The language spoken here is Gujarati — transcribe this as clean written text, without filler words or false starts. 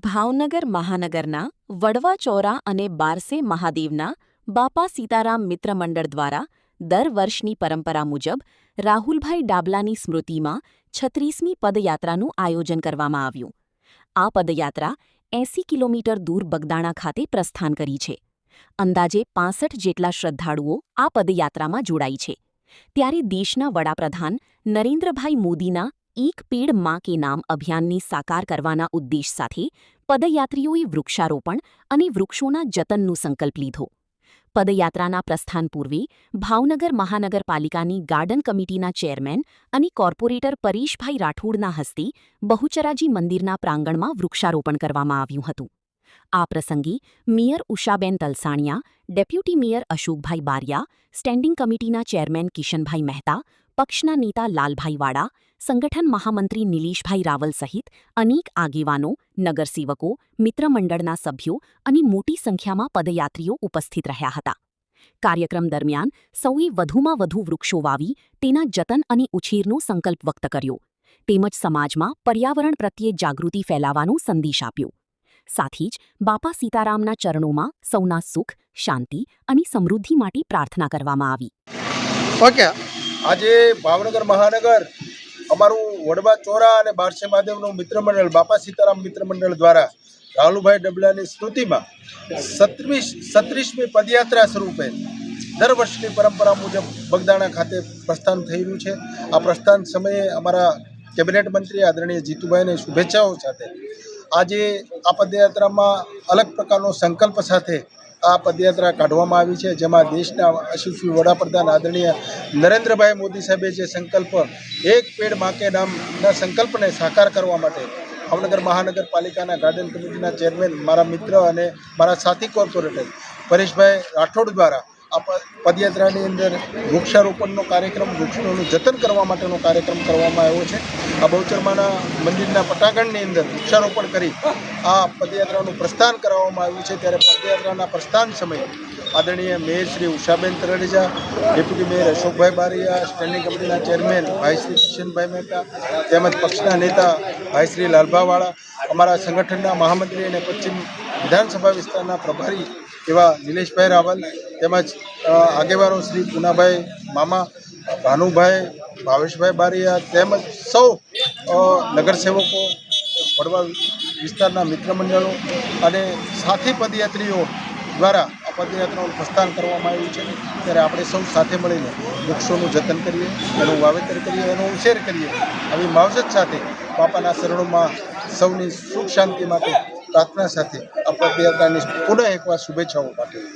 ભાવનગર મહાનગરના વડવા ચોરા અને બારસે મહાદેવના બાપા સીતારામ મિત્ર મંડળ દ્વારા દર વર્ષની પરંપરા મુજબ રાહુલભાઈ ડાબલાની સ્મૃતિમાં 36મી પદયાત્રાનું આયોજન કરવામાં આવ્યું. આ પદયાત્રા 80 કિલોમીટર દૂર બગદાણા ખાતે પ્રસ્થાન કરી છે. અંદાજે 65 જેટલા શ્રદ્ધાળુઓ આ પદયાત્રામાં જોડાઈ છે. ત્યારે દેશના વડાપ્રધાન નરેન્દ્રભાઈ મોદીના એક પેડ માં કે નામ અભિયાનને સાકાર કરવાના ઉદ્દેશ સાથે પદયાત્રીઓએ વૃક્ષારોપણ અને વૃક્ષોના જતનનો સંકલ્પ લીધો. પદયાત્રાના પ્રસ્થાન પૂર્વે ભાવનગર મહાનગરપાલિકાની ગાર્ડન કમિટીના ચેરમેન અને કોર્પોરેટર પરેશભાઈ રાઠોડના હસ્તે બહુચરાજી મંદિરના પ્રાંગણમાં વૃક્ષારોપણ કરવામાં આવ્યું હતું. આ પ્રસંગે મેયર ઉષાબેન તલસાણિયા, ડેપ્યુટી મેયર અશોકભાઈ બારિયા, સ્ટેન્ડિંગ કમિટીના ચેરમેન કિશનભાઈ મહેતા, પક્ષના નેતા લાલભાઈ વાડા, સંગઠન મહામંત્રી નિલેશભાઈ રાવલ સહિત અનેક આગેવાનો, નગરસેવકો, મિત્રમંડળના સભ્યો અને મોટી સંખ્યામાં પદયાત્રીઓ ઉપસ્થિત રહ્યા હતા. કાર્યક્રમ દરમિયાન સૌએ વધુમાં વધુ વૃક્ષો વાવી તેના જતન અને ઉછેરનો સંકલ્પ વ્યક્ત કર્યો, તેમજ સમાજમાં પર્યાવરણ પ્રત્યે જાગૃતિ ફેલાવવાનો સંદેશ આપ્યો. સાથે જ બાપા સીતારામના ચરણોમાં સૌના સુખ, શાંતિ અને સમૃદ્ધિ માટે પ્રાર્થના કરવામાં આવી. ઓકે, આજે ભાવનગર મહાનગર અમારું વડવા ચોરા અને બારસે મહાદેવનું મિત્રમંડળ બાપા સીતારામ મિત્રમંડળ દ્વારા રાહુલભાઈ ડાબલાની સ્મૃતિમાં 36મી પદયાત્રા સ્વરૂપે દર વર્ષની પરંપરા મુજબ બગદાણા ખાતે પ્રસ્થાન થઈ રહ્યું છે. આ પ્રસ્થાન સમયે અમારા કેબિનેટ મંત્રી આદરણીય જીતુભાઈને શુભેચ્છાઓ સાથે આજે આ પદયાત્રામાં અલગ પ્રકારનો સંકલ્પ સાથે આ પદયાત્રા કાઢવામાં આવી છે, જેમાં દેશના યશસ્વી વડાપ્રધાન આદરણીય નરેન્દ્રભાઈ મોદી સાહેબે જે સંકલ્પ એક પેડ માં કે નામના સંકલ્પને સાકાર કરવા માટે ભાવનગર મહાનગરપાલિકાના ગાર્ડન કમિટીના ચેરમેન મારા મિત્ર અને મારા સાથી કોર્પોરેટર પરેશભાઈ રાઠોડ દ્વારા આ પદયાત્રાની અંદર વૃક્ષારોપણનો કાર્યક્રમ, વૃક્ષોનું જતન કરવા માટેનો કાર્યક્રમ કરવામાં આવ્યો છે. આ બહુચરમાના મંદિરના પટાંગણની અંદર વૃક્ષારોપણ કરી આ પદયાત્રાનું પ્રસ્થાન કરવામાં આવ્યું છે. ત્યારે પદયાત્રાના પ્રસ્થાન સમયે આદરણીય મેયર શ્રી ઉષાબેન તરડેજા, ડેપ્યુટી મેયર અશોકભાઈ બારિયા, સ્ટેન્ડિંગ કમિટીના ચેરમેન ભાઈ શ્રી કિશનભાઈ મહેતા, તેમજ પક્ષના નેતા ભાઈ શ્રી લાલભાઈ વાડા, અમારા સંગઠનના મહામંત્રી અને પશ્ચિમ વિધાનસભા વિસ્તારના પ્રભારી એવા નિલેશભાઈ રાવલ, તેમજ આગેવાનો શ્રી પુનાભાઈ મામા, ભાનુભાઈ, ભાવેશભાઈ બારિયા, તેમજ સૌ નગરસેવકો, વડવા વિસ્તારના મિત્રમંડળો અને સાથી પદયાત્રીઓ દ્વારા આ પદયાત્રાનું પ્રસ્થાન કરવામાં આવ્યું છે. ત્યારે આપણે સૌ સાથે મળીને વૃક્ષોનું જતન કરીએ, એનું વાવેતર કરીએ, એનો ઉછેર કરીએ. આવી માવજત સાથે બાપાના શરણોમાં સૌની સુખ શાંતિ માટે પ્રાર્થના સાથે આ પદયાત્રાની પુનઃ એકવાર શુભેચ્છાઓ પાઠવું.